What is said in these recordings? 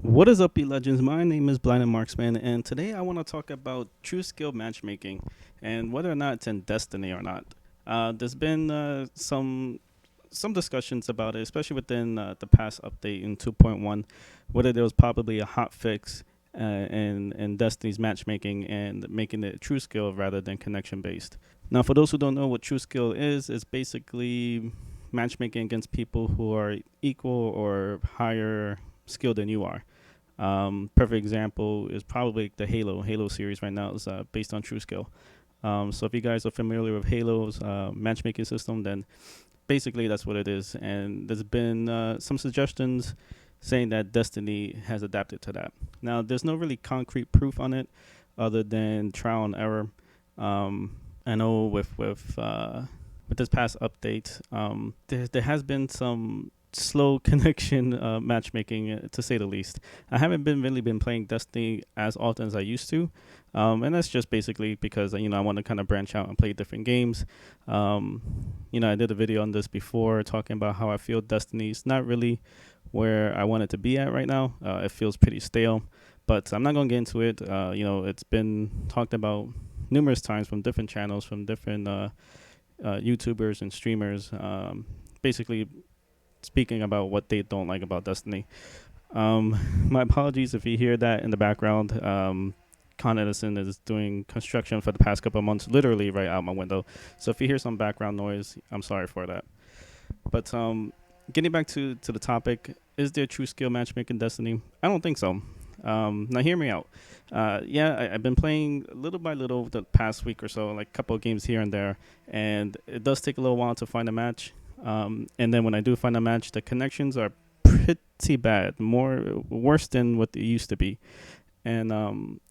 What is up, legends? My name is BlindedMarksman, and today I want to talk about true skill matchmaking and whether or not it's in Destiny or not. There's been some discussions about it, especially within the past update in 2.1, whether there was probably a hot fix in Destiny's matchmaking and making it true skill rather than connection based. Now, for those who don't know what true skill is, it's basically matchmaking against people who are equal or higher skilled than you are. Perfect example is probably the Halo series right now is based on true skill. So if you guys are familiar with Halo's matchmaking system, then basically that's what it is. And there's been some suggestions saying that Destiny has adapted to that. Now there's no really concrete proof on it, other than trial and error. I know with this past update, there has been some slow connection matchmaking, to say the least. I haven't really been playing Destiny as often as I used to, and that's just basically because I want to kind of branch out and play different games. I did a video on this before talking about how I feel Destiny's not really where I want it to be at right now. It feels pretty stale, but I'm not gonna get into it. It's been talked about numerous times from different channels, from different YouTubers and streamers. Basically speaking about what they don't like about Destiny. My apologies if you hear that in the background. Con Edison is doing construction for the past couple of months, literally right out my window. So if you hear some background noise, I'm sorry for that. But getting back to the topic, is there true skill matchmaking Destiny? I don't think so. Now hear me out. I've been playing little by little the past week or so, like a couple of games here and there, and it does take a little while to find a match. And then when I do find a match, the connections are pretty bad, worse than what they used to be. And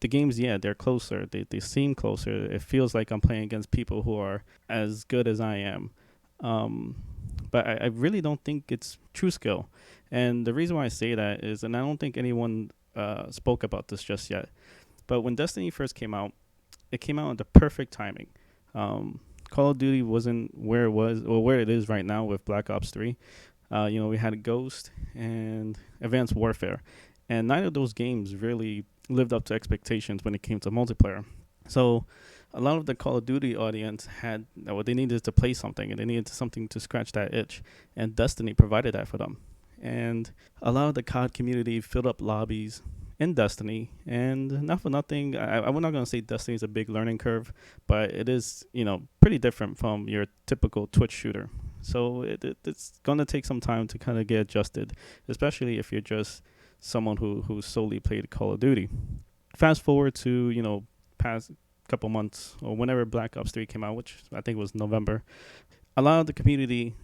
the games, yeah, they're closer. They seem closer. It feels like I'm playing against people who are as good as I am. But I really don't think it's true skill. And the reason why I say that is, and I don't think anyone spoke about this just yet, but when Destiny first came out, it came out at the perfect timing. Call of Duty wasn't where it was or where it is right now with Black Ops 3. We had Ghost and Advanced Warfare, and neither of those games really lived up to expectations when it came to multiplayer. So a lot of the Call of Duty audience had what they needed to play something, and they needed something to scratch that itch, and Destiny provided that for them. And a lot of the COD community filled up lobbies in Destiny, and not for nothing, I'm not going to say Destiny is a big learning curve, but it is, pretty different from your typical Twitch shooter. So it's going to take some time to kind of get adjusted, especially if you're just someone who solely played Call of Duty. Fast forward to, past couple months or whenever Black Ops 3 came out, which I think was November, a lot of the community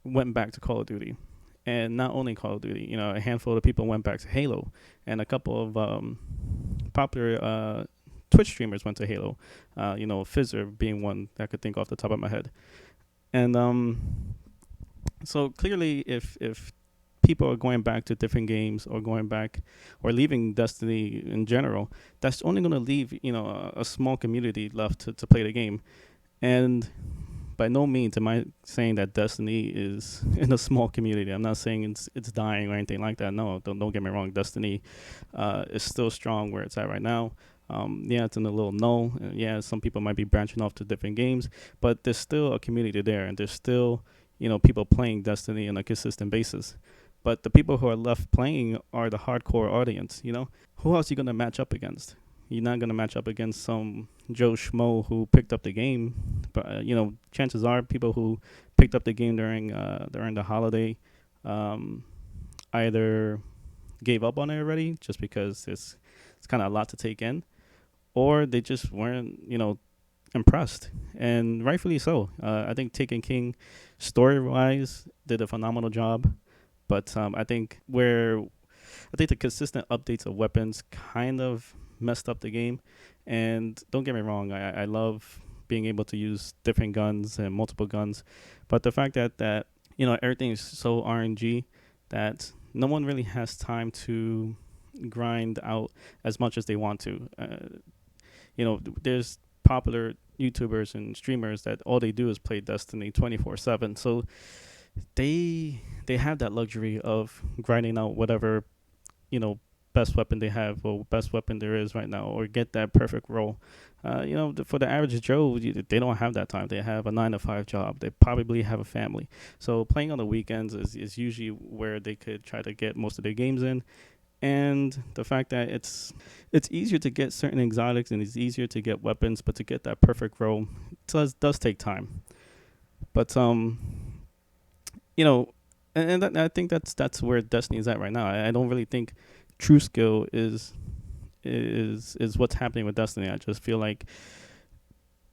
went back to Call of Duty. And not only Call of Duty, a handful of people went back to Halo, and a couple of popular Twitch streamers went to Halo. Fizzer being one that I could think off the top of my head. And so clearly, if people are going back to different games or going back or leaving Destiny in general, that's only going to leave a small community left to play the game. And by no means am I saying that Destiny is in a small community. I'm not saying it's dying or anything like that. No, don't get me wrong. Destiny is still strong where it's at right now. It's in a little null. Yeah, some people might be branching off to different games, but there's still a community there, and there's still people playing Destiny on a consistent basis. But the people who are left playing are the hardcore audience. Who else are you gonna match up against? You're not going to match up against some Joe Schmo who picked up the game. But, chances are people who picked up the game during the holiday either gave up on it already just because it's kind of a lot to take in, or they just weren't, impressed. And rightfully so. I think Taken King, story-wise, did a phenomenal job. But I think the consistent updates of weapons kind of messed up the game. And don't get me wrong, I love being able to use different guns and multiple guns, but the fact that everything is so RNG that no one really has time to grind out as much as they want to. There's popular YouTubers and streamers that all they do is play Destiny 24/7, so they have that luxury of grinding out whatever best weapon they have or best weapon there is right now or get that perfect role. For the average Joe, they don't have that time. They have a 9 to 5 job. They probably have a family. So playing on the weekends is usually where they could try to get most of their games in. And the fact that it's easier to get certain exotics and it's easier to get weapons, but to get that perfect role does take time. But you know, and I think that's where Destiny is at right now. I don't really think true skill is what's happening with Destiny. I just feel like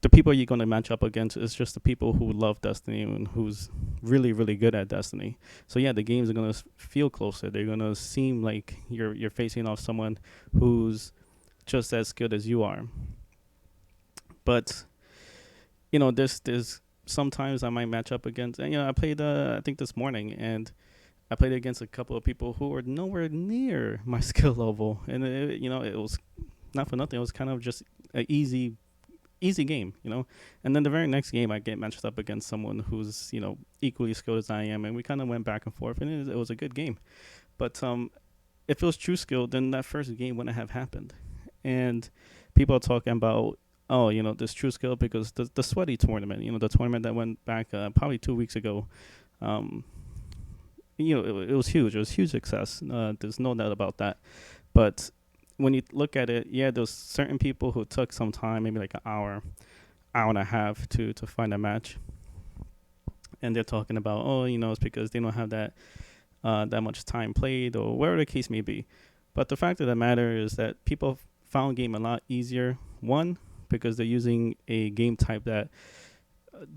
the people you're going to match up against is just the people who love Destiny and who's really really good at Destiny. So yeah, the games are going to feel closer. They're going to seem like you're facing off someone who's just as good as you are. But there's sometimes I might match up against. And, I played I think this morning, and I played against a couple of people who were nowhere near my skill level, and it was not for nothing. It was kind of just an easy game, And then the very next game, I get matched up against someone who's equally skilled as I am, and we kind of went back and forth, and it was a good game. But if it was true skill, then that first game wouldn't have happened. And people are talking about, oh, this true skill because the sweaty tournament, the tournament that went back probably 2 weeks ago. It was huge. It was huge success. There's no doubt about that. But when you look at it, yeah, there's certain people who took some time, maybe like an hour and a half to find a match. And they're talking about, oh, it's because they don't have that much time played or whatever the case may be. But the fact of the matter is that people found game a lot easier. One, because they're using a game type that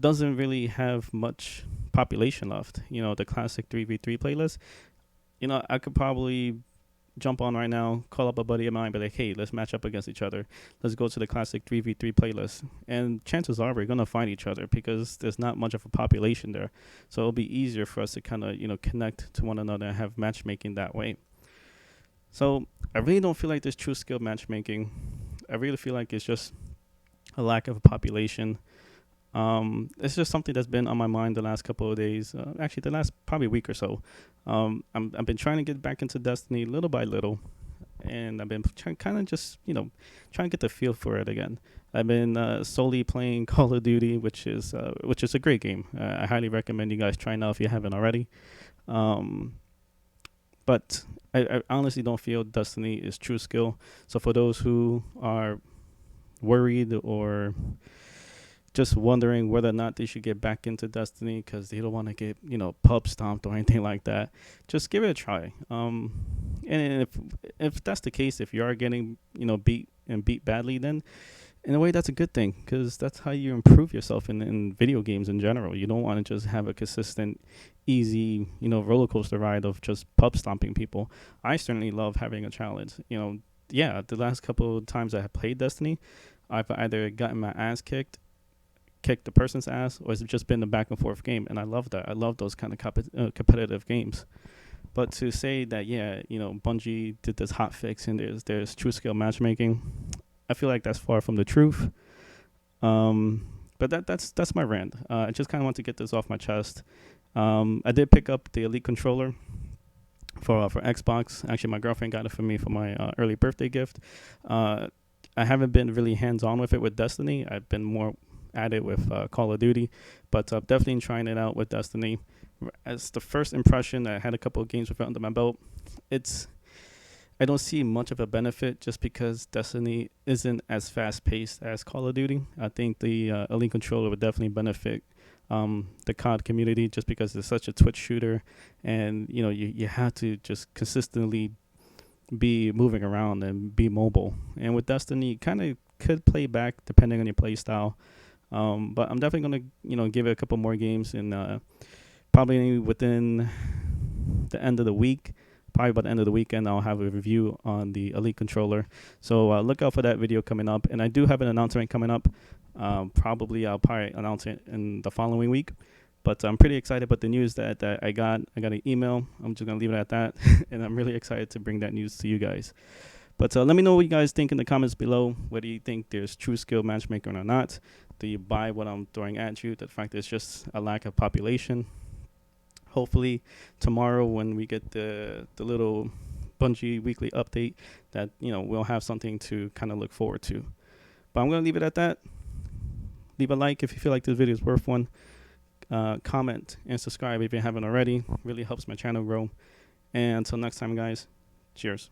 doesn't really have much population left. The classic 3v3 playlist. I could probably jump on right now, call up a buddy of mine, be like, hey, let's match up against each other. Let's go to the classic 3v3 playlist. And chances are we're going to find each other because there's not much of a population there. So it'll be easier for us to kind of, connect to one another and have matchmaking that way. So I really don't feel like there's true skill matchmaking. I really feel like it's just a lack of a population. It's just something that's been on my mind the last couple of days. Actually, the last probably week or so. I've been trying to get back into Destiny little by little, and I've been trying to get the feel for it again. I've been solely playing Call of Duty, which is a great game. I highly recommend you guys try it out if you haven't already. But I honestly don't feel Destiny is true skill. So for those who are worried or just wondering whether or not they should get back into Destiny because they don't want to get pub stomped or anything like that, just give it a try. And if that's the case, if you are getting beat badly, then in a way that's a good thing because that's how you improve yourself in video games in general. You don't want to just have a consistent, easy roller coaster ride of just pub stomping people. I certainly love having a challenge. The last couple of times I have played Destiny, I've either gotten my ass kicked the person's ass, or it's just been a back and forth game, and I love that. I love those kind of competitive games. But to say that Bungie did this hot fix and there's true skill matchmaking, I feel like that's far from the truth. But that's my rant. I just kind of want to get this off my chest. I did pick up the Elite controller for Xbox. Actually, my girlfriend got it for me for my early birthday gift. I haven't been really hands on with it with Destiny. I've been more at it with Call of Duty, but definitely trying it out with Destiny. As the first impression, I had a couple of games with it under my belt. I don't see much of a benefit just because Destiny isn't as fast paced as Call of Duty. I think the Elite controller would definitely benefit the COD community just because it's such a Twitch shooter, and you have to just consistently be moving around and be mobile. And with Destiny, you kind of could play back depending on your play style. But I'm definitely gonna give it a couple more games, and probably within the end of the week, probably by the end of the weekend, I'll have a review on the Elite controller. So look out for that video coming up. And I do have an announcement coming up. I'll probably announce it in the following week. But I'm pretty excited about the news that I got. I got an email. I'm just gonna leave it at that, and I'm really excited to bring that news to you guys. But let me know what you guys think in the comments below. Whether you think there's true skill matchmaking or not. Do you buy what I'm throwing at you? The fact there's just a lack of population. Hopefully tomorrow when we get the little Bungie weekly update that, we'll have something to kind of look forward to. But I'm going to leave it at that. Leave a like if you feel like this video is worth one. Comment and subscribe if you haven't already. Really helps my channel grow. And until next time, guys, cheers.